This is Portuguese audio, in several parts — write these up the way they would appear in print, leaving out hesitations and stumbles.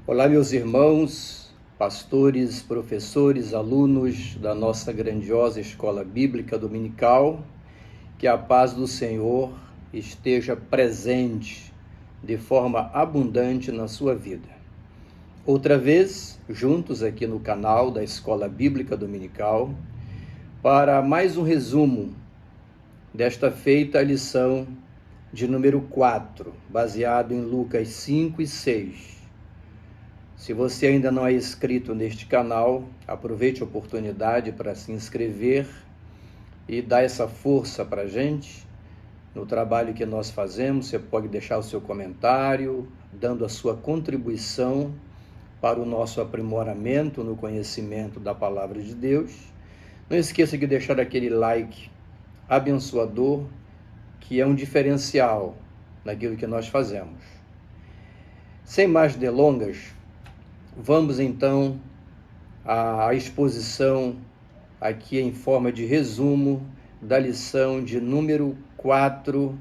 Olá, meus irmãos, pastores, professores, alunos da nossa grandiosa escola bíblica dominical, que a paz do Senhor esteja presente de forma abundante na sua vida. Outra vez, juntos aqui no canal da Escola Bíblica Dominical, para mais um resumo desta feita lição de número 4, baseado em Lucas 5 e 6. Se você ainda não é inscrito neste canal, aproveite a oportunidade para se inscrever e dar essa força para a gente no trabalho que nós fazemos. Você pode deixar o seu comentário, dando a sua contribuição para o nosso aprimoramento no conhecimento da Palavra de Deus. Não esqueça de deixar aquele like abençoador, que é um diferencial naquilo que nós fazemos. Sem mais delongas, vamos então à exposição aqui em forma de resumo da lição de número 4,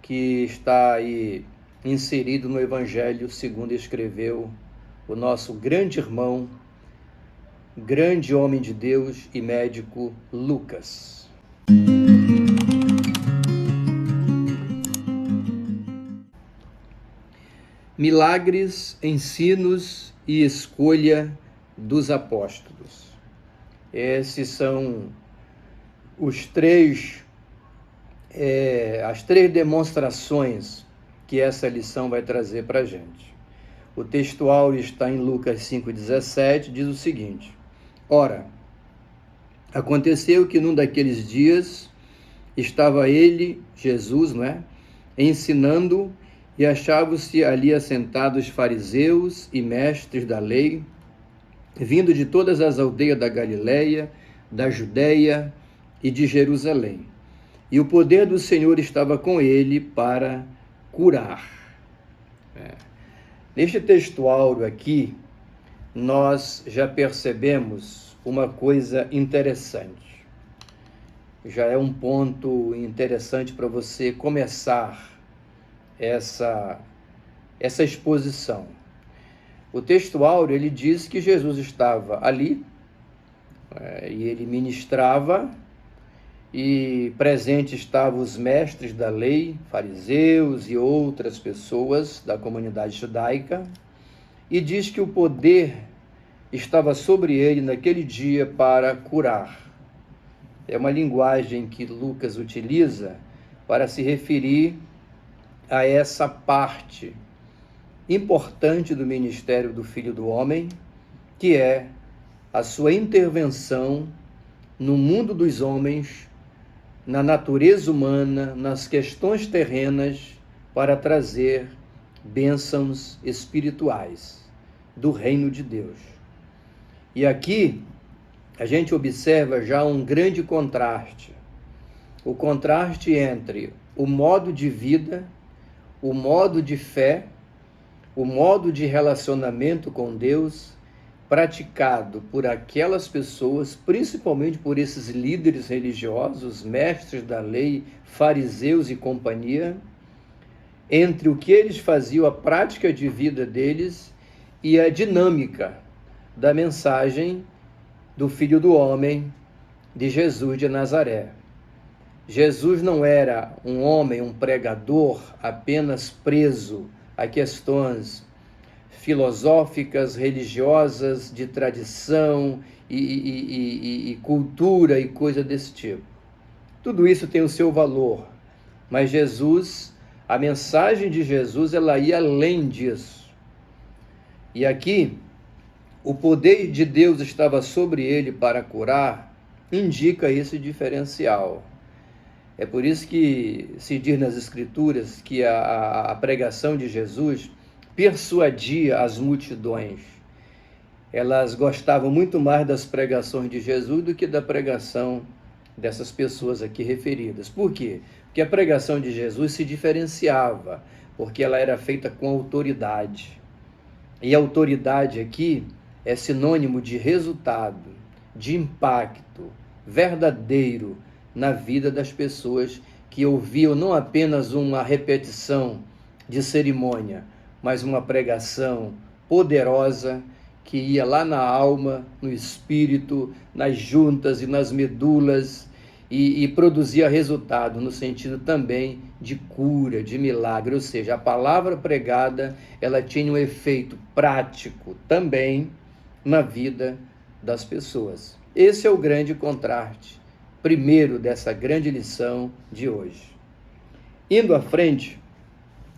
que está aí inserido no Evangelho segundo escreveu o nosso grande irmão, grande homem de Deus e médico Lucas. Milagres, ensinos e escolha dos apóstolos. Esses são as três demonstrações que essa lição vai trazer para a gente. O textual está em Lucas 5,17, diz o seguinte: Ora, aconteceu que num daqueles dias estava ele, Jesus, ensinando, e achavam-se ali assentados fariseus e mestres da lei, vindo de todas as aldeias da Galileia, da Judeia e de Jerusalém. E o poder do Senhor estava com ele para curar. Neste textual aqui, nós já percebemos uma coisa interessante. Já é um ponto interessante para você começar essa exposição. O textual, ele diz que Jesus estava ali, e ele ministrava, e presente estavam os mestres da lei, fariseus e outras pessoas da comunidade judaica, e diz que o poder estava sobre ele naquele dia para curar. É uma linguagem que Lucas utiliza para se referir a essa parte importante do ministério do Filho do Homem, que é a sua intervenção no mundo dos homens, na natureza humana, nas questões terrenas, para trazer bênçãos espirituais do reino de Deus. E aqui a gente observa já um grande contraste. O contraste entre o modo de vida, o modo de fé, o modo de relacionamento com Deus praticado por aquelas pessoas, principalmente por esses líderes religiosos, mestres da lei, fariseus e companhia, entre o que eles faziam, a prática de vida deles e a dinâmica da mensagem do Filho do Homem, de Jesus de Nazaré. Jesus não era um homem, um pregador apenas preso a questões filosóficas, religiosas, de tradição e cultura e coisa desse tipo. Tudo isso tem o seu valor, mas Jesus, a mensagem de Jesus, ela ia além disso. E aqui, o poder de Deus estava sobre ele para curar, indica esse diferencial. É por isso que se diz nas Escrituras que a pregação de Jesus persuadia as multidões. Elas gostavam muito mais das pregações de Jesus do que da pregação dessas pessoas aqui referidas. Por quê? Porque a pregação de Jesus se diferenciava, porque ela era feita com autoridade. E a autoridade aqui é sinônimo de resultado, de impacto verdadeiro na vida das pessoas que ouviam não apenas uma repetição de cerimônia, mas uma pregação poderosa que ia lá na alma, no espírito, nas juntas e nas medulas e produzia resultado no sentido também de cura, de milagre. Ou seja, a palavra pregada, ela tinha um efeito prático também na vida das pessoas. Esse é o grande contraste, primeiro, dessa grande lição de hoje. Indo à frente,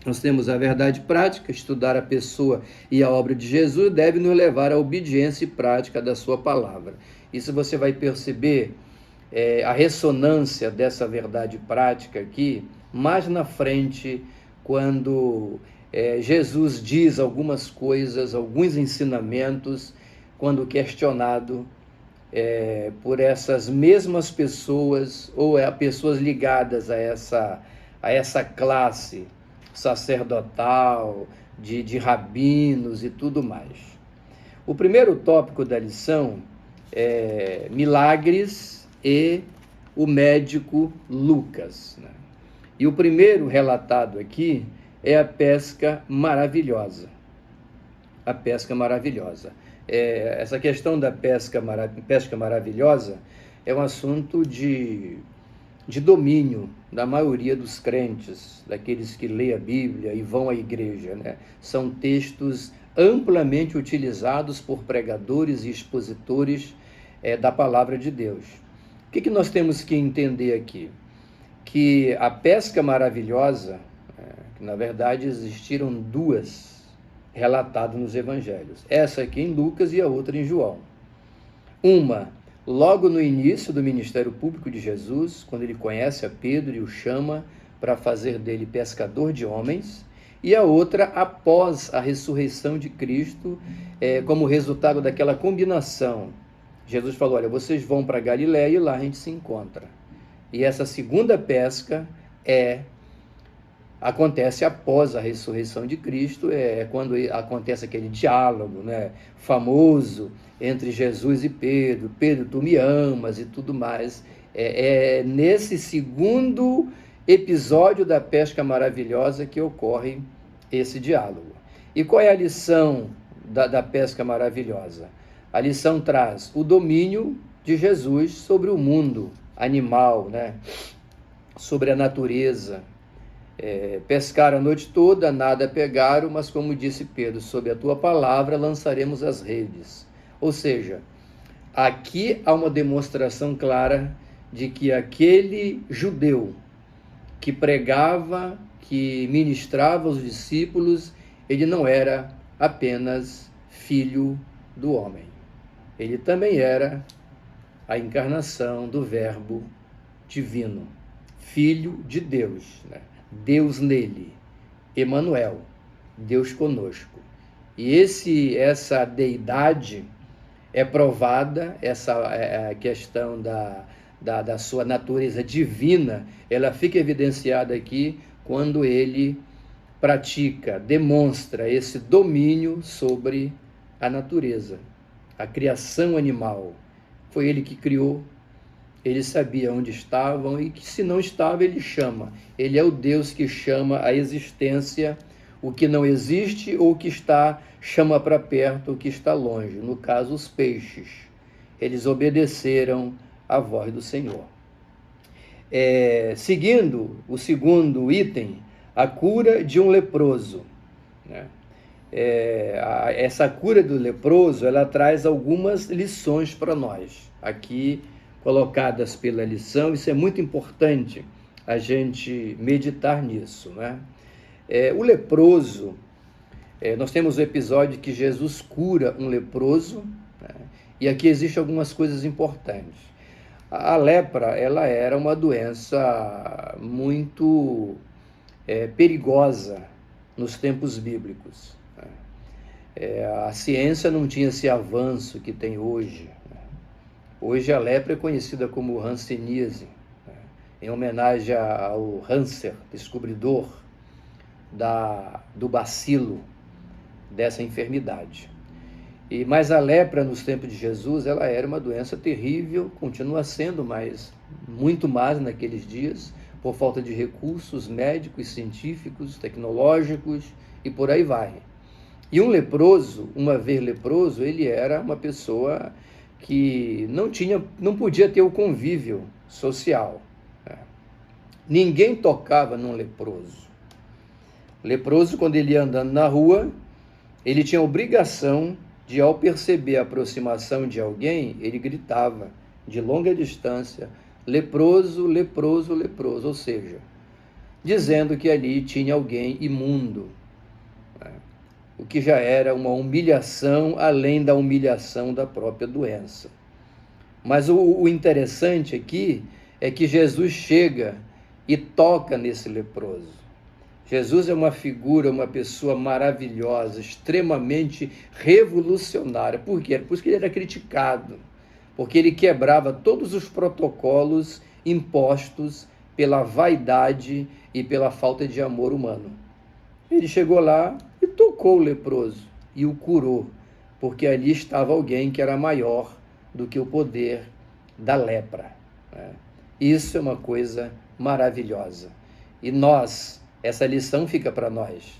nós temos a verdade prática. Estudar a pessoa e a obra de Jesus deve nos levar à obediência e prática da sua palavra. Isso você vai perceber a ressonância dessa verdade prática aqui, mais na frente, quando Jesus diz algumas coisas, alguns ensinamentos, quando questionado por essas mesmas pessoas, ou pessoas ligadas a essa classe sacerdotal, de rabinos e tudo mais. O primeiro tópico da lição é milagres e o médico Lucas, né? E o primeiro relatado aqui é a pesca maravilhosa. A pesca maravilhosa. Essa questão da pesca maravilhosa é um assunto de domínio da maioria dos crentes, daqueles que lêem a Bíblia e vão à igreja, né? São textos amplamente utilizados por pregadores e expositores da palavra de Deus. O que nós temos que entender aqui? Que a pesca maravilhosa, que na verdade existiram duas relatadas nos evangelhos, essa aqui em Lucas e a outra em João. Uma, logo no início do ministério público de Jesus, quando ele conhece a Pedro e o chama para fazer dele pescador de homens, e a outra após a ressurreição de Cristo, como resultado daquela combinação. Jesus falou, olha, vocês vão para Galiléia e lá a gente se encontra. E essa segunda pesca acontece após a ressurreição de Cristo, quando acontece aquele diálogo, né, famoso entre Jesus e Pedro, Pedro, tu me amas e tudo mais. Nesse segundo episódio da pesca maravilhosa que ocorre esse diálogo. E qual é a lição da pesca maravilhosa? A lição traz o domínio de Jesus sobre o mundo animal, né, sobre a natureza. Pescaram a noite toda, nada pegaram, mas como disse Pedro, sob a tua palavra lançaremos as redes. Ou seja, aqui há uma demonstração clara de que aquele judeu que pregava, que ministrava aos discípulos, ele não era apenas filho do homem. Ele também era a encarnação do Verbo divino, filho de Deus, né? Deus nele, Emanuel, Deus conosco. E essa deidade é provada, essa questão da sua natureza divina, ela fica evidenciada aqui quando ele pratica, demonstra esse domínio sobre a natureza, a criação animal. Foi ele que criou, ele sabia onde estavam e que se não estava, ele chama. Ele é o Deus que chama à existência o que não existe ou o que está, chama para perto o que está longe. No caso, os peixes. Eles obedeceram à voz do Senhor. Seguindo o segundo item, a cura de um leproso, né? Essa cura do leproso, ela traz algumas lições para nós, aqui colocadas pela lição. Isso é muito importante a gente meditar nisso, né? O leproso, nós temos o episódio que Jesus cura um leproso, né? E aqui existem algumas coisas importantes. A lepra, ela era uma doença muito perigosa nos tempos bíblicos. A ciência não tinha esse avanço que tem hoje. Hoje a lepra é conhecida como hanseníase, em homenagem ao Hanser, descobridor do bacilo dessa enfermidade. Mas a lepra nos tempos de Jesus, ela era uma doença terrível, continua sendo, mas muito mais naqueles dias, por falta de recursos médicos, científicos, tecnológicos e por aí vai. E um leproso, uma vez leproso, ele era uma pessoa que não podia ter o convívio social. Ninguém tocava num leproso. Leproso, quando ele ia andando na rua, ele tinha a obrigação de, ao perceber a aproximação de alguém, ele gritava de longa distância: leproso, leproso, leproso, ou seja, dizendo que ali tinha alguém imundo, o que já era uma humilhação além da humilhação da própria doença. Mas o interessante aqui é que Jesus chega e toca nesse leproso. Jesus é uma figura, uma pessoa maravilhosa, extremamente revolucionária. Por quê? Porque ele era criticado, porque ele quebrava todos os protocolos impostos pela vaidade e pela falta de amor humano. Ele chegou lá e tocou o leproso e o curou, porque ali estava alguém que era maior do que o poder da lepra. Isso é uma coisa maravilhosa. E essa lição fica para nós,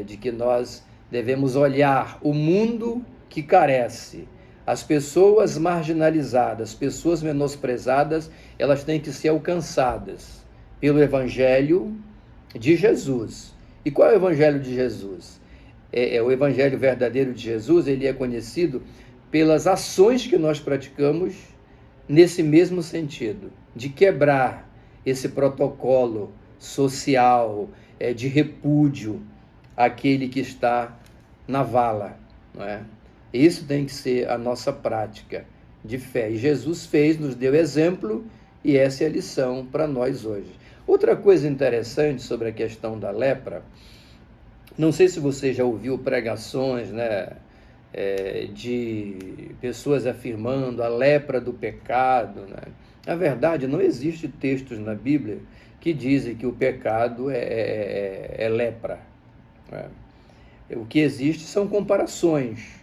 de que nós devemos olhar o mundo que carece, as pessoas marginalizadas, pessoas menosprezadas, elas têm que ser alcançadas pelo Evangelho de Jesus. E qual é o Evangelho de Jesus? O Evangelho verdadeiro de Jesus, ele é conhecido pelas ações que nós praticamos nesse mesmo sentido, de quebrar esse protocolo social, de repúdio àquele que está na vala, não é? Isso tem que ser a nossa prática de fé. E Jesus fez, nos deu exemplo, e essa é a lição para nós hoje. Outra coisa interessante sobre a questão da lepra, não sei se você já ouviu pregações, de pessoas afirmando a lepra do pecado, Na verdade, não existe textos na Bíblia que dizem que o pecado é lepra. O que existe são comparações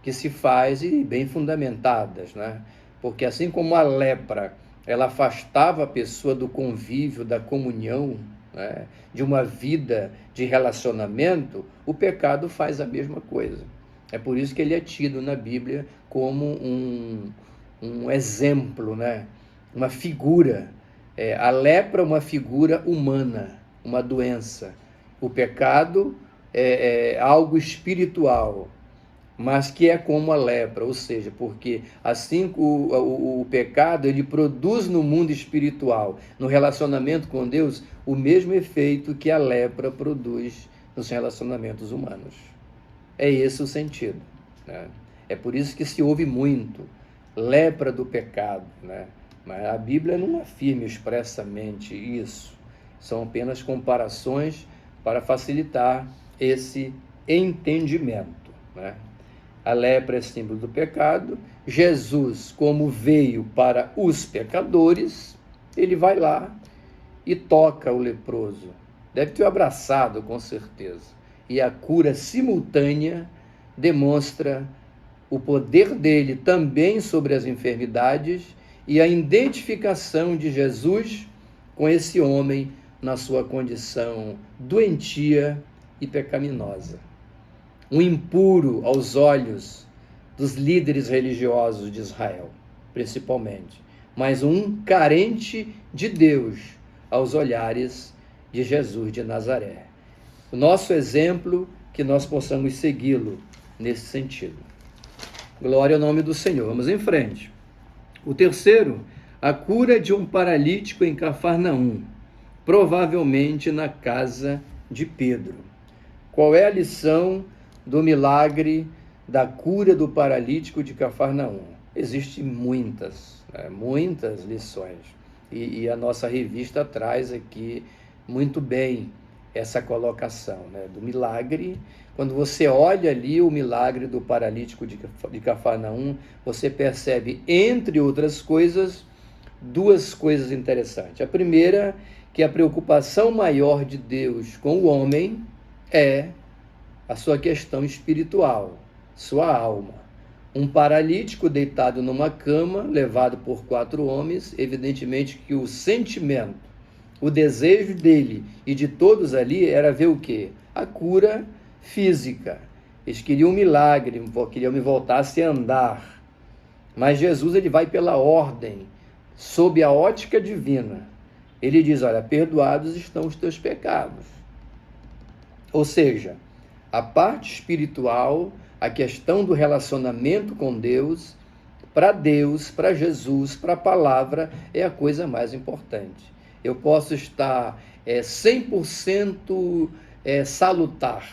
que se faz e bem fundamentadas, Porque assim como a lepra, ela afastava a pessoa do convívio, da comunhão, de uma vida de relacionamento, o pecado faz a mesma coisa. É por isso que ele é tido na Bíblia como um exemplo, uma figura. A lepra é uma figura humana, uma doença. O pecado é algo espiritual, mas que é como a lepra, ou seja, porque assim o pecado, ele produz no mundo espiritual, no relacionamento com Deus, o mesmo efeito que a lepra produz nos relacionamentos humanos. É esse o sentido. É por isso que se ouve muito lepra do pecado, Mas a Bíblia não afirma expressamente isso. São apenas comparações para facilitar esse entendimento, A lepra é símbolo do pecado. Jesus, como veio para os pecadores, ele vai lá e toca o leproso. Deve ter abraçado, com certeza. E a cura simultânea demonstra o poder dele também sobre as enfermidades e a identificação de Jesus com esse homem na sua condição doentia e pecaminosa. Um impuro aos olhos dos líderes religiosos de Israel, principalmente, mas um carente de Deus aos olhares de Jesus de Nazaré. O nosso exemplo, que nós possamos segui-lo nesse sentido. Glória ao nome do Senhor. Vamos em frente. O terceiro, a cura de um paralítico em Cafarnaum, provavelmente na casa de Pedro. Qual é a lição do milagre da cura do paralítico de Cafarnaum? Existem muitas lições. E a nossa revista traz aqui muito bem essa colocação, do milagre. Quando você olha ali o milagre do paralítico de Cafarnaum, você percebe, entre outras coisas, duas coisas interessantes. A primeira, que a preocupação maior de Deus com o homem é a sua questão espiritual, sua alma. Um paralítico deitado numa cama, levado por 4 homens, evidentemente que o sentimento, o desejo dele e de todos ali era ver o quê? A cura física. Eles queriam um milagre, queriam me voltasse a andar. Mas Jesus, ele vai pela ordem, sob a ótica divina. Ele diz, olha, perdoados estão os teus pecados. Ou seja, a parte espiritual, a questão do relacionamento com Deus, para Jesus, para a palavra, é a coisa mais importante. Eu posso estar 100% salutar,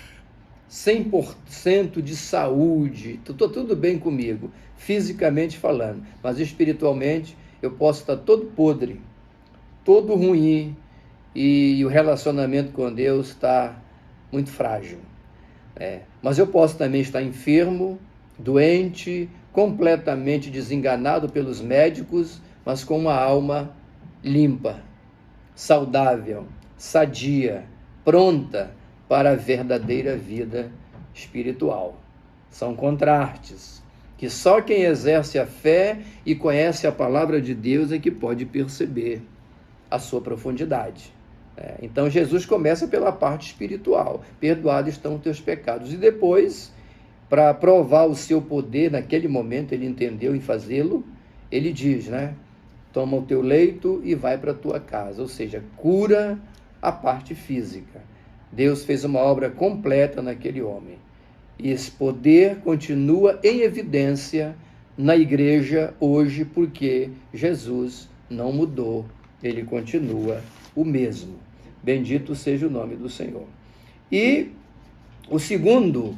100% de saúde, tudo bem comigo, fisicamente falando, mas espiritualmente eu posso estar todo podre, todo ruim, e o relacionamento com Deus está muito frágil. Mas eu posso também estar enfermo, doente, completamente desenganado pelos médicos, mas com uma alma limpa, saudável, sadia, pronta para a verdadeira vida espiritual. São contrastes que só quem exerce a fé e conhece a palavra de Deus é que pode perceber a sua profundidade. Então Jesus começa pela parte espiritual, perdoados estão os teus pecados, e depois, para provar o seu poder, naquele momento ele entendeu em fazê-lo, ele diz, toma o teu leito e vai para a tua casa, ou seja, cura a parte física. Deus fez uma obra completa naquele homem, e esse poder continua em evidência na igreja hoje, porque Jesus não mudou, ele continua o mesmo. Bendito seja o nome do Senhor. E o segundo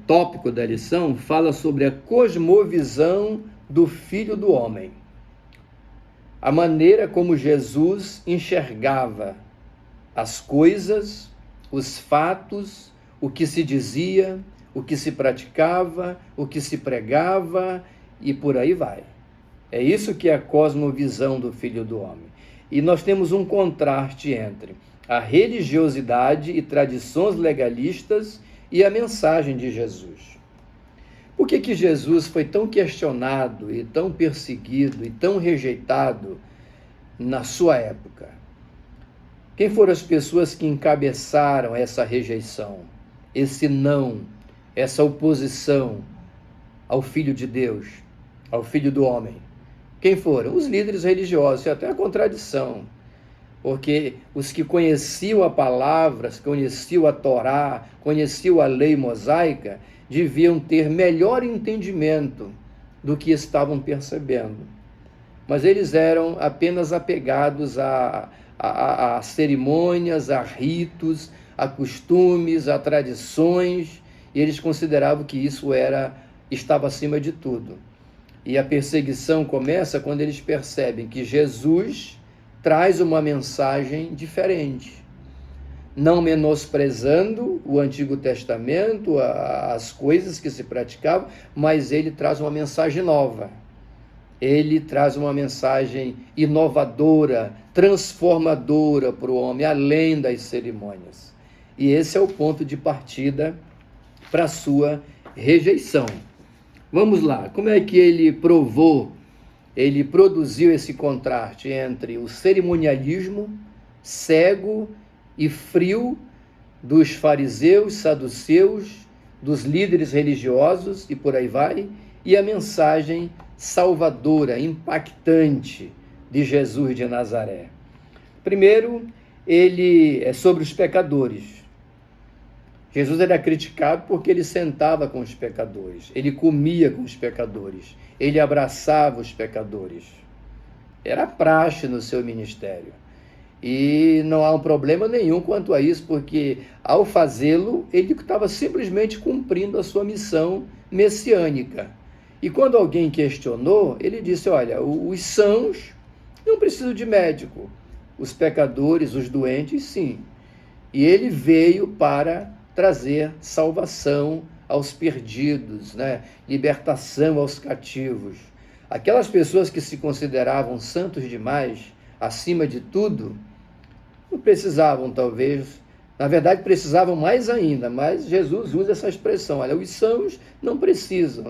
tópico da lição fala sobre a cosmovisão do Filho do Homem. A maneira como Jesus enxergava as coisas, os fatos, o que se dizia, o que se praticava, o que se pregava e por aí vai. É isso que é a cosmovisão do Filho do Homem. E nós temos um contraste entre a religiosidade e tradições legalistas e a mensagem de Jesus. Por que Jesus foi tão questionado e tão perseguido e tão rejeitado na sua época? Quem foram as pessoas que encabeçaram essa rejeição, esse não, essa oposição ao Filho de Deus, ao Filho do Homem? Quem foram? Os líderes religiosos. É até uma contradição, porque os que conheciam a palavra, conheciam a Torá, conheciam a lei mosaica, deviam ter melhor entendimento do que estavam percebendo. Mas eles eram apenas apegados a cerimônias, a ritos, a costumes, a tradições, e eles consideravam que isso estava acima de tudo. E a perseguição começa quando eles percebem que Jesus traz uma mensagem diferente, não menosprezando o Antigo Testamento, as coisas que se praticavam, mas ele traz uma mensagem nova. Ele traz uma mensagem inovadora, transformadora para o homem, além das cerimônias. E esse é o ponto de partida para a sua rejeição. Vamos lá, como é que ele produziu esse contraste entre o cerimonialismo cego e frio dos fariseus, saduceus, dos líderes religiosos e por aí vai, e a mensagem salvadora, impactante de Jesus de Nazaré. Primeiro, ele é sobre os pecadores. Jesus era criticado porque ele sentava com os pecadores, ele comia com os pecadores, ele abraçava os pecadores. Era praxe no seu ministério. E não há um problema nenhum quanto a isso, porque ao fazê-lo, ele estava simplesmente cumprindo a sua missão messiânica. E quando alguém questionou, ele disse, olha, os sãos não precisam de médico, os pecadores, os doentes, sim. E ele veio para trazer salvação aos perdidos, libertação aos cativos. Aquelas pessoas que se consideravam santos demais, acima de tudo, não precisavam, talvez, na verdade precisavam mais ainda, mas Jesus usa essa expressão, olha, os sãos não precisam,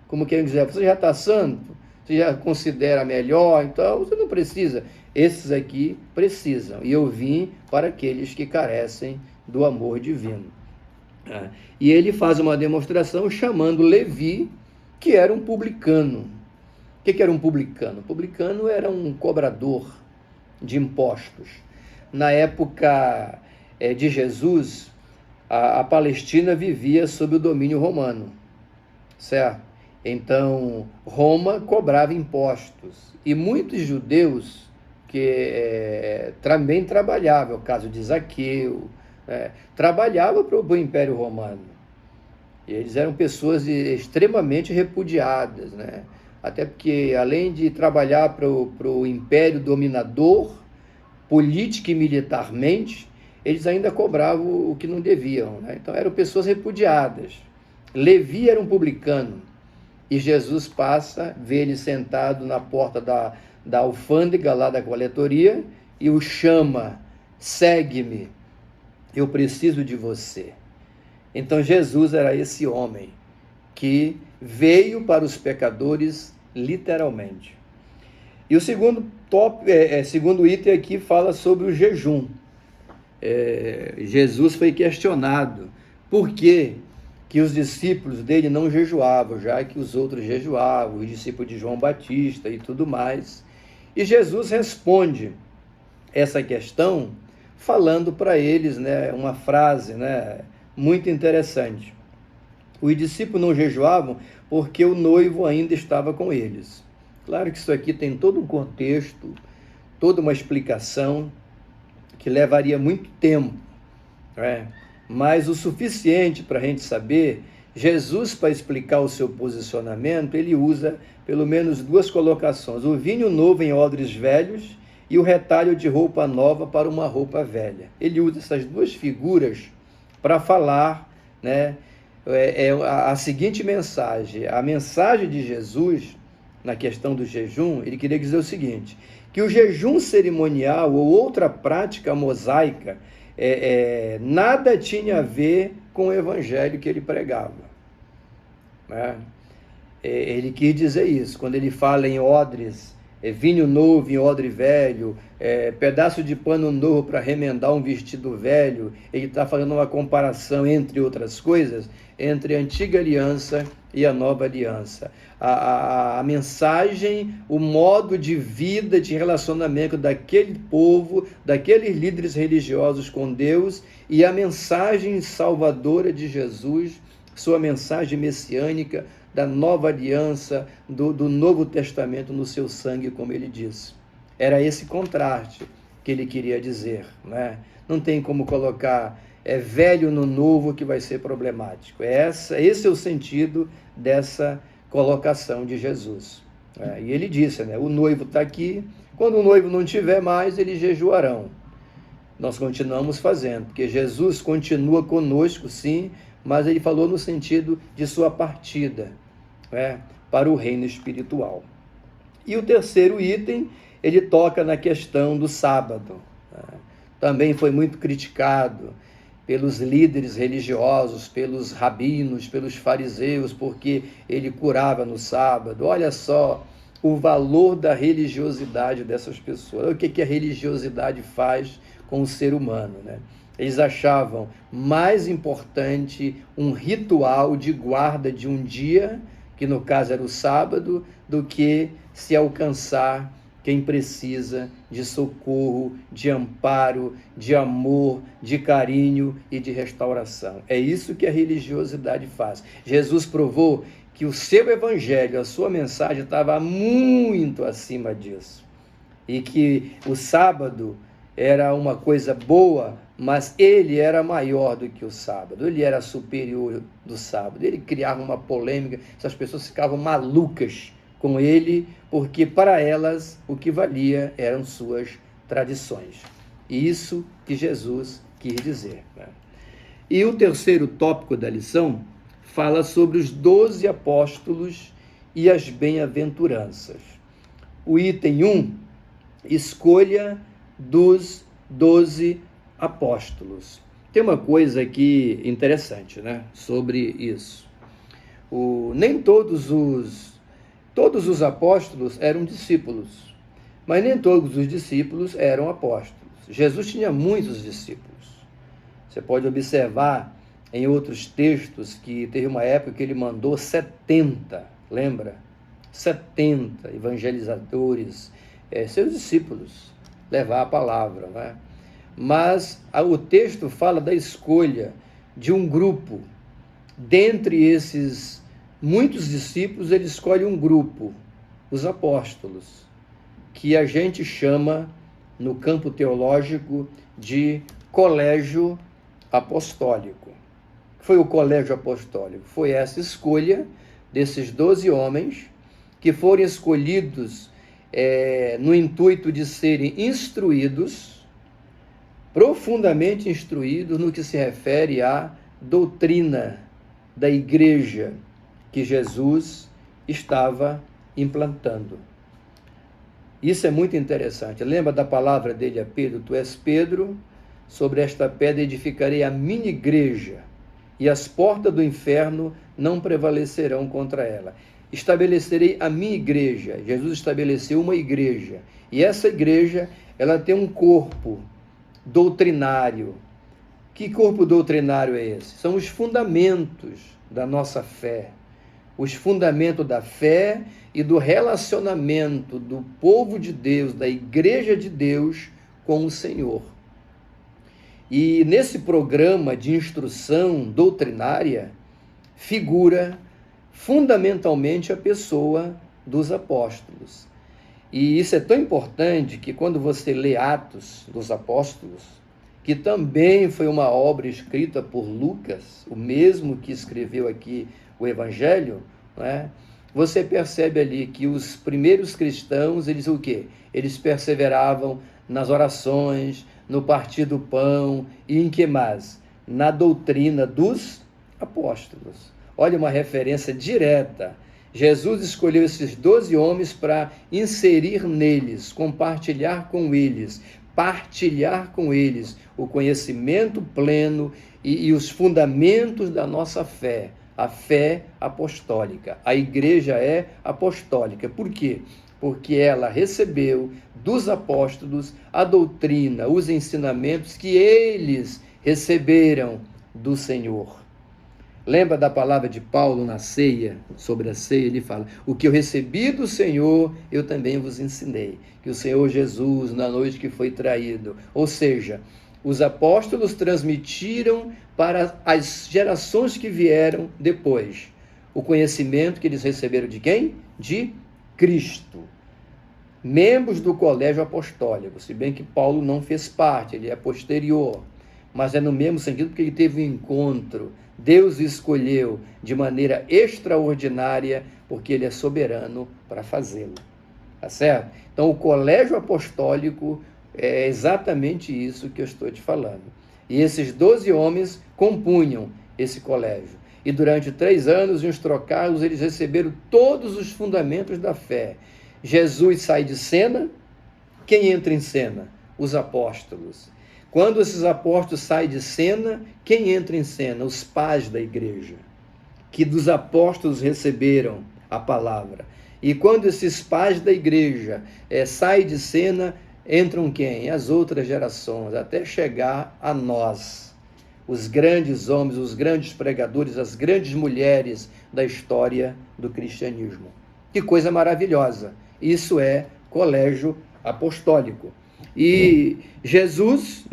Como quem dizer, você já está santo, você já considera melhor, então você não precisa. Esses aqui precisam, e eu vim para aqueles que carecem do amor divino. E ele faz uma demonstração chamando Levi, que era um publicano. O que era um publicano? Publicano era um cobrador de impostos. Na época de Jesus, a Palestina vivia sob o domínio romano, certo? Então, Roma cobrava impostos. E muitos judeus que também trabalhavam, o caso de Zaqueu, trabalhavam para o Império Romano. E eles eram pessoas extremamente repudiadas, né? Até porque, além de trabalhar para o Império dominador, política e militarmente, eles ainda cobravam o que não deviam, né? Então, eram pessoas repudiadas. Levi era um publicano. E Jesus passa, vê ele sentado na porta da alfândega, lá da coletoria, e o chama: segue-me, eu preciso de você. Então Jesus era esse homem que veio para os pecadores literalmente. E o segundo item aqui fala sobre o jejum. Jesus foi questionado por que os discípulos dele não jejuavam, já que os outros jejuavam, os discípulos de João Batista e tudo mais. E Jesus responde essa questão falando para eles, né, uma frase, né, muito interessante. Os discípulos não jejuavam porque o noivo ainda estava com eles. Claro que isso aqui tem todo um contexto, toda uma explicação que levaria muito tempo, né? Mas o suficiente para a gente saber, Jesus, para explicar o seu posicionamento, ele usa pelo menos duas colocações: o vinho novo em odres velhos e o retalho de roupa nova para uma roupa velha. Ele usa essas duas figuras para falar, né, a seguinte mensagem. A mensagem de Jesus, na questão do jejum, ele queria dizer o seguinte: que o jejum cerimonial ou outra prática mosaica nada tinha a ver com o evangelho que ele pregava, né? Ele quis dizer isso, quando ele fala em odres, vinho novo em odre velho, pedaço de pano novo para remendar um vestido velho. Ele está fazendo uma comparação, entre outras coisas, entre a antiga aliança e a nova aliança. A mensagem, o modo de vida, de relacionamento daquele povo, daqueles líderes religiosos com Deus, e a mensagem salvadora de Jesus, sua mensagem messiânica, da nova aliança, do Novo Testamento no seu sangue, como ele disse. Era esse contraste que ele queria dizer, né? Não tem como colocar velho no novo que vai ser problemático. Esse é o sentido dessa colocação de Jesus. E ele disse, né, o noivo está aqui, quando o noivo não estiver mais, eles jejuarão. Nós continuamos fazendo, porque Jesus continua conosco, sim, mas ele falou no sentido de sua partida, para o reino espiritual. E o terceiro item, ele toca na questão do sábado. Também foi muito criticado pelos líderes religiosos, pelos rabinos, pelos fariseus, porque ele curava no sábado. Olha só o valor da religiosidade dessas pessoas. O que a religiosidade faz com o ser humano, né? Eles achavam mais importante um ritual de guarda de um dia, que no caso era o sábado, do que se alcançar quem precisa de socorro, de amparo, de amor, de carinho e de restauração. É isso que a religiosidade faz. Jesus provou que o seu evangelho, a sua mensagem estava muito acima disso. E que o sábado era uma coisa boa, mas ele era maior do que o sábado, ele era superior do sábado. Ele criava uma polêmica, essas pessoas ficavam malucas com ele, porque para elas o que valia eram suas tradições. E isso que Jesus quis dizer, né? E o terceiro tópico da lição fala sobre os 12 apóstolos e as bem-aventuranças. O item 1, escolha dos 12 apóstolos. Tem uma coisa aqui interessante, né, sobre isso. Nem todos os apóstolos eram discípulos, mas nem todos os discípulos eram apóstolos. Jesus tinha muitos discípulos. Você pode observar em outros textos que teve uma época que ele mandou 70, lembra? 70 evangelizadores, seus discípulos, levar a palavra, né? Mas o texto fala da escolha de um grupo. Dentre esses muitos discípulos, ele escolhe um grupo, os apóstolos, que a gente chama, no campo teológico, de colégio apostólico. Foi o colégio apostólico, foi essa escolha desses 12 homens que foram escolhidos no intuito de serem instruídos, profundamente instruídos no que se refere à doutrina da igreja que Jesus estava implantando. Isso é muito interessante. Lembra da palavra dele a Pedro? Tu és Pedro, sobre esta pedra edificarei a minha igreja, e as portas do inferno não prevalecerão contra ela. Estabelecerei a minha igreja. Jesus estabeleceu uma igreja, e essa igreja, ela tem um corpo doutrinário. Que corpo doutrinário é esse? São os fundamentos da nossa fé, os fundamentos da fé e do relacionamento do povo de Deus, da igreja de Deus com o Senhor. E nesse programa de instrução doutrinária figura fundamentalmente a pessoa dos apóstolos. E isso é tão importante que quando você lê Atos dos Apóstolos, que também foi uma obra escrita por Lucas, o mesmo que escreveu aqui o Evangelho, né? Você percebe ali que os primeiros cristãos, eles o quê? Eles perseveravam nas orações, no partir do pão e em que mais? Na doutrina dos apóstolos. Olha uma referência direta. Jesus escolheu esses 12 homens para inserir neles, compartilhar com eles, partilhar com eles o conhecimento pleno e os fundamentos da nossa fé, a fé apostólica. A igreja é apostólica. Por quê? Porque ela recebeu dos apóstolos a doutrina, os ensinamentos que eles receberam do Senhor. Lembra da palavra de Paulo na ceia, sobre a ceia? Ele fala: o que eu recebi do Senhor, eu também vos ensinei. Que o Senhor Jesus, na noite que foi traído, ou seja, os apóstolos transmitiram para as gerações que vieram depois o conhecimento que eles receberam de quem? De Cristo. Membros do colégio apostólico, se bem que Paulo não fez parte, ele é posterior, mas é no mesmo sentido porque ele teve um encontro. Deus o escolheu de maneira extraordinária, porque ele é soberano para fazê-lo. Tá certo? Então, o colégio apostólico é exatamente isso que eu estou te falando. E esses 12 homens compunham esse colégio. E durante 3 anos, em uns trocados, eles receberam todos os fundamentos da fé. Jesus sai de cena. Quem entra em cena? Os apóstolos. Quando esses apóstolos saem de cena, quem entra em cena? Os pais da igreja, que dos apóstolos receberam a palavra. E quando esses pais da igreja saem de cena, entram quem? As outras gerações, até chegar a nós, os grandes homens, os grandes pregadores, as grandes mulheres da história do cristianismo. Que coisa maravilhosa! Isso é colégio apostólico. E Jesus,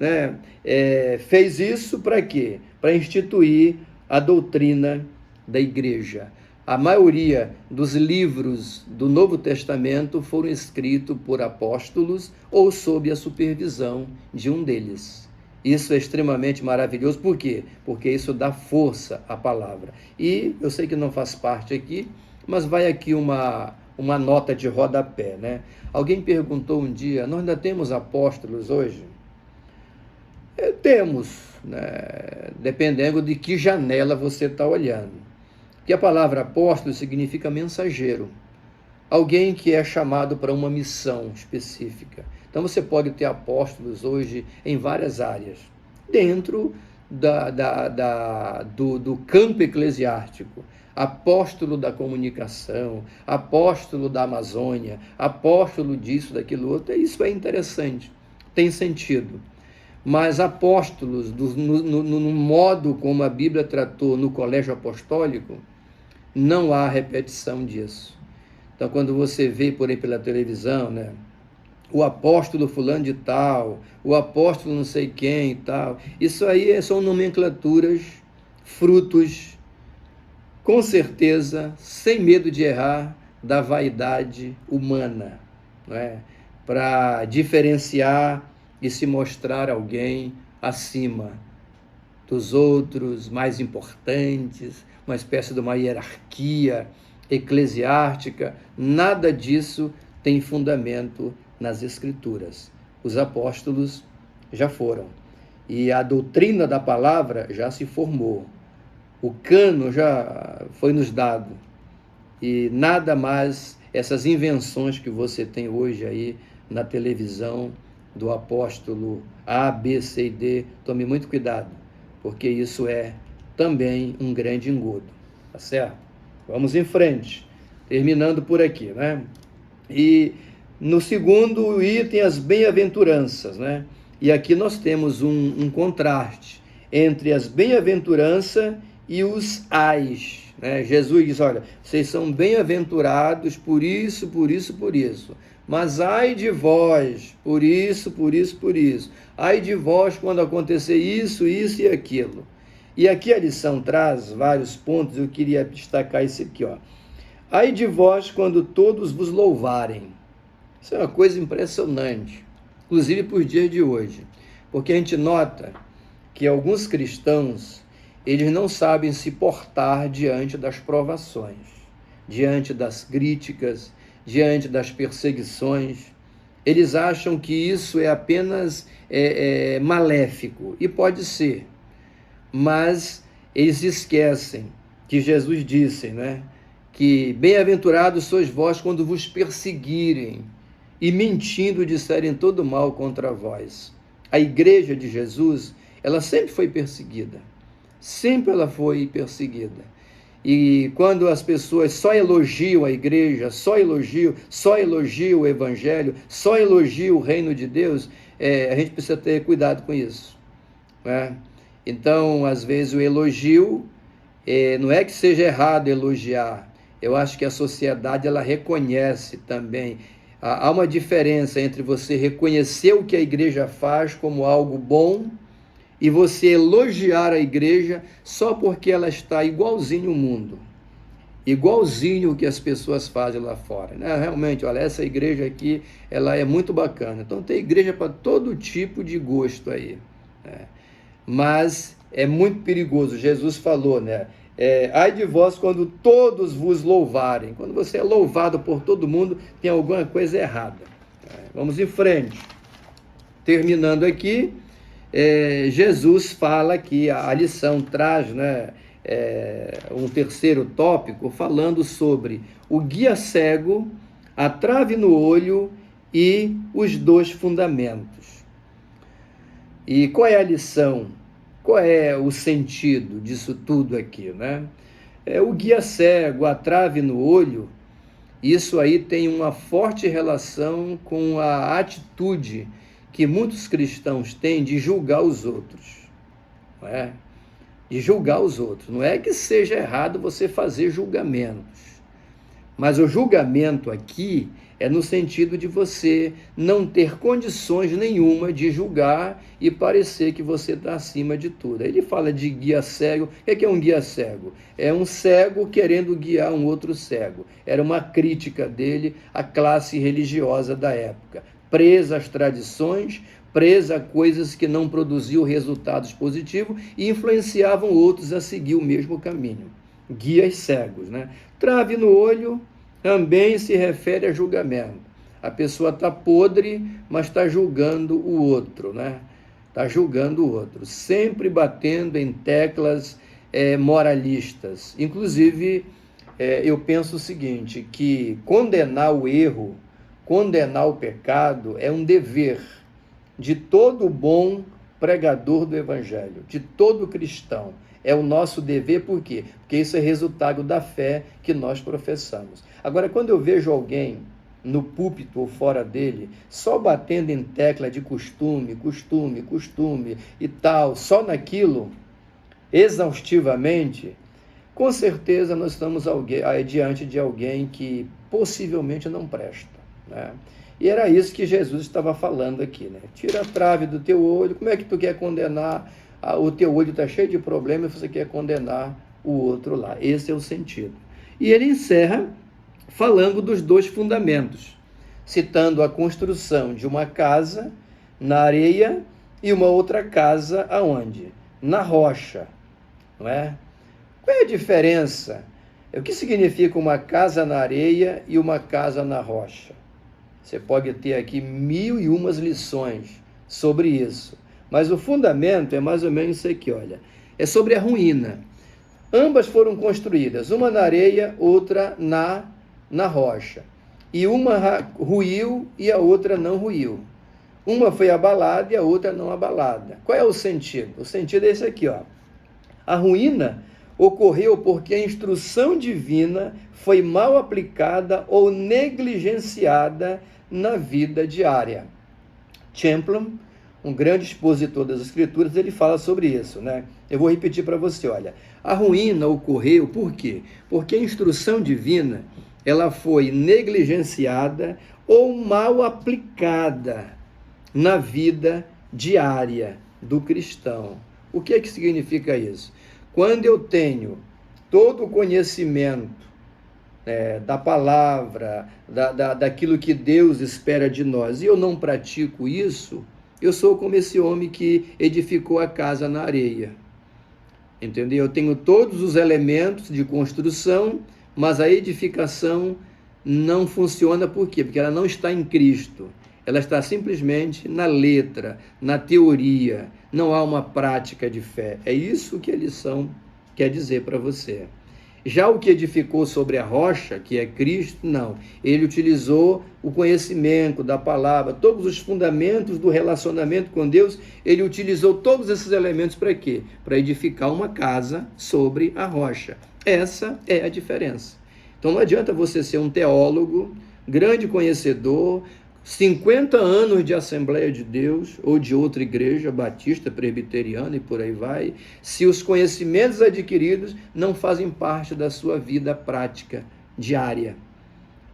fez isso para quê? Para instituir a doutrina da igreja. A maioria dos livros do Novo Testamento foram escritos por apóstolos ou sob a supervisão de um deles. Isso é extremamente maravilhoso. Por quê? Porque isso dá força à palavra. E eu sei que não faz parte aqui, mas vai aqui uma nota de rodapé, né? Alguém perguntou um dia: nós ainda temos apóstolos hoje? Temos, né? Dependendo de que janela você está olhando. Porque a palavra apóstolo significa mensageiro, alguém que é chamado para uma missão específica. Então você pode ter apóstolos hoje em várias áreas, dentro do campo eclesiástico. Apóstolo da comunicação, apóstolo da Amazônia, apóstolo disso, daquilo outro. Isso é interessante, tem sentido. Mas apóstolos, no modo como a Bíblia tratou no colégio apostólico, não há repetição disso. Então, quando você vê por aí pela televisão, né, o apóstolo fulano de tal, o apóstolo não sei quem e tal, isso aí são nomenclaturas, frutos, com certeza, sem medo de errar, da vaidade humana, não é? Para diferenciar e se mostrar alguém acima dos outros, mais importantes, uma espécie de uma hierarquia eclesiástica. Nada disso tem fundamento nas Escrituras. Os apóstolos já foram e a doutrina da palavra já se formou. O cano já foi nos dado e nada mais essas invenções que você tem hoje aí na televisão do apóstolo A, B, C e D, tome muito cuidado, porque isso é também um grande engodo, tá certo? Vamos em frente, terminando por aqui, né? E no segundo item, as bem-aventuranças, né? E aqui nós temos um contraste entre as bem-aventuranças e os ais, né? Jesus diz, olha, vocês são bem-aventurados por isso, por isso, por isso. Mas ai de vós, por isso, por isso, por isso. Ai de vós quando acontecer isso, isso e aquilo. E aqui a lição traz vários pontos, eu queria destacar esse aqui, ó. Ai de vós quando todos vos louvarem. Isso é uma coisa impressionante, inclusive por dias de hoje, porque a gente nota que alguns cristãos, eles não sabem se portar diante das provações, diante das críticas, diante das perseguições. Eles acham que isso é apenas maléfico, e pode ser, mas eles esquecem que Jesus disse, né, que bem-aventurados sois vós quando vos perseguirem e mentindo disserem todo mal contra vós. A igreja de Jesus, ela sempre foi perseguida, sempre ela foi perseguida. E quando as pessoas só elogiam a igreja, só elogiam o evangelho, só elogiam o reino de Deus, a gente precisa ter cuidado com isso, né? Então, às vezes o elogio, não é que seja errado elogiar, eu acho que a sociedade ela reconhece também. Há uma diferença entre você reconhecer o que a igreja faz como algo bom e você elogiar a igreja só porque ela está igualzinho ao mundo, igualzinho o que as pessoas fazem lá fora, né? Realmente, olha, essa igreja aqui, ela é muito bacana. Então tem igreja para todo tipo de gosto aí, né? Mas é muito perigoso. Jesus falou, né? Ai de vós quando todos vos louvarem. Quando você é louvado por todo mundo, tem alguma coisa errada. Vamos em frente. Terminando aqui, Jesus fala que a lição traz, né, um terceiro tópico, falando sobre o guia cego, a trave no olho e os dois fundamentos. E qual é a lição? Qual é o sentido disso tudo aqui, né? O guia cego, a trave no olho, isso aí tem uma forte relação com a atitude que muitos cristãos têm de julgar os outros, não é? De julgar os outros. Não é que seja errado você fazer julgamentos, mas o julgamento aqui é no sentido de você não ter condições nenhuma de julgar e parecer que você está acima de tudo. Ele fala de guia cego. O que é um guia cego? É um cego querendo guiar um outro cego. Era uma crítica dele à classe religiosa da época, presa às tradições, presa a coisas que não produziam resultados positivos e influenciavam outros a seguir o mesmo caminho. Guias cegos, né? Trave no olho também se refere a julgamento. A pessoa está podre, mas está julgando o outro, né? Está julgando o outro, sempre batendo em teclas moralistas. Inclusive, eu penso o seguinte, que condenar o erro, condenar o pecado é um dever de todo bom pregador do evangelho, de todo cristão. É o nosso dever, por quê? Porque isso é resultado da fé que nós professamos. Agora, quando eu vejo alguém no púlpito ou fora dele, só batendo em tecla de costume e tal, só naquilo, exaustivamente, com certeza nós estamos diante de alguém que possivelmente não presta, né? E era isso que Jesus estava falando aqui, né? Tira a trave do teu olho. Como é que tu quer condenar? O teu olho está cheio de problemas e você quer condenar o outro lá. Esse é o sentido. E ele encerra falando dos dois fundamentos, citando a construção de uma casa na areia e uma outra casa aonde? Na rocha, não é? Qual é a diferença? O que significa uma casa na areia e uma casa na rocha? Você pode ter aqui 1001 lições sobre isso. Mas o fundamento é mais ou menos isso aqui, olha. É sobre a ruína. Ambas foram construídas, uma na areia, outra na rocha. E uma ruiu e a outra não ruiu. Uma foi abalada e a outra não abalada. Qual é o sentido? O sentido é esse aqui, ó. A ruína ocorreu porque a instrução divina foi mal aplicada ou negligenciada na vida diária. Champlin, um grande expositor das Escrituras, ele fala sobre isso, né? Eu vou repetir para você, olha. A ruína ocorreu por quê? Porque a instrução divina, ela foi negligenciada ou mal aplicada na vida diária do cristão. O que é que significa isso? Quando eu tenho todo o conhecimento da palavra, daquilo que Deus espera de nós, e eu não pratico isso, eu sou como esse homem que edificou a casa na areia. Entendeu? Eu tenho todos os elementos de construção, mas a edificação não funciona. Por quê? Porque ela não está em Cristo. Ela está simplesmente na letra, na teoria. Não há uma prática de fé. É isso que a lição quer dizer para você. Já o que edificou sobre a rocha, que é Cristo, não. Ele utilizou o conhecimento da palavra, todos os fundamentos do relacionamento com Deus, ele utilizou todos esses elementos para quê? Para edificar uma casa sobre a rocha. Essa é a diferença. Então não adianta você ser um teólogo, grande conhecedor, 50 anos de Assembleia de Deus ou de outra igreja, batista, presbiteriana e por aí vai, se os conhecimentos adquiridos não fazem parte da sua vida prática diária.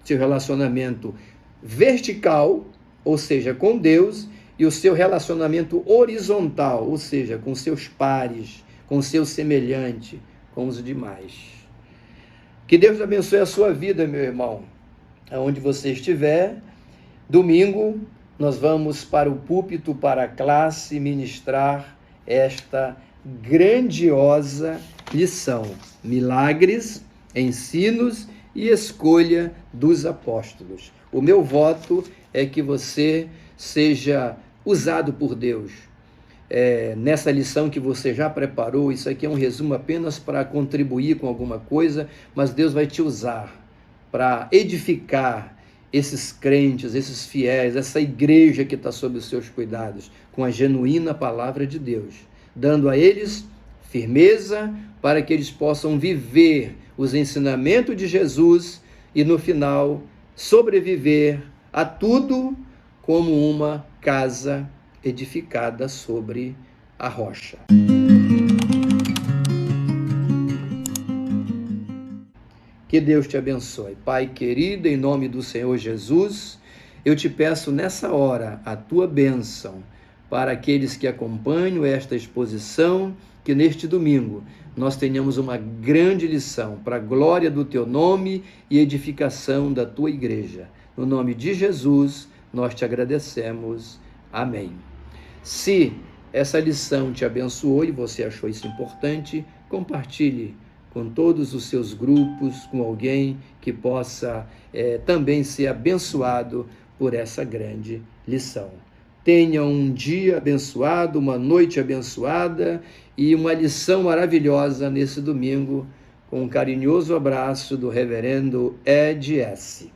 Seu relacionamento vertical, ou seja, com Deus, e o seu relacionamento horizontal, ou seja, com seus pares, com o seu semelhante, com os demais. Que Deus abençoe a sua vida, meu irmão, aonde você estiver. Domingo, nós vamos para o púlpito, para a classe, ministrar esta grandiosa lição: milagres, ensinos e escolha dos apóstolos. O meu voto é que você seja usado por Deus. Nessa lição que você já preparou, isso aqui é um resumo apenas para contribuir com alguma coisa, mas Deus vai te usar para edificar esses crentes, esses fiéis, essa igreja que está sob os seus cuidados, com a genuína palavra de Deus, dando a eles firmeza para que eles possam viver os ensinamentos de Jesus e, no final, sobreviver a tudo como uma casa edificada sobre a rocha. Que Deus te abençoe. Pai querido, em nome do Senhor Jesus, eu te peço nessa hora a tua bênção para aqueles que acompanham esta exposição, que neste domingo nós tenhamos uma grande lição para a glória do teu nome e edificação da tua igreja. No nome de Jesus, nós te agradecemos. Amém. Se essa lição te abençoou e você achou isso importante, compartilhe com todos os seus grupos, com alguém que possa também ser abençoado por essa grande lição. Tenha um dia abençoado, uma noite abençoada e uma lição maravilhosa nesse domingo, com um carinhoso abraço do reverendo Ed S.